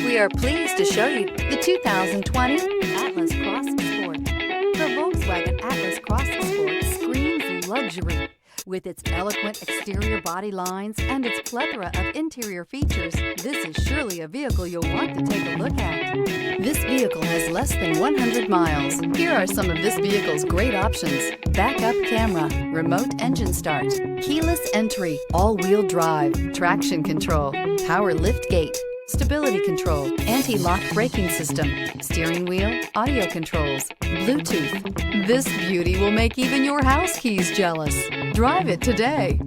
We are pleased to show you the 2020 Atlas Cross Sport. The Volkswagen Atlas Cross Sport screams luxury. With its eloquent exterior body lines and its plethora of interior features, this is surely a vehicle you'll want to take a look at. This vehicle has less than 100 miles. Here are some of this vehicle's great options: backup camera, remote engine start, keyless entry, all-wheel drive, traction control, power liftgate, stability control, anti-lock braking system, steering wheel audio controls, Bluetooth. This beauty will make even your house keys jealous. Drive it today.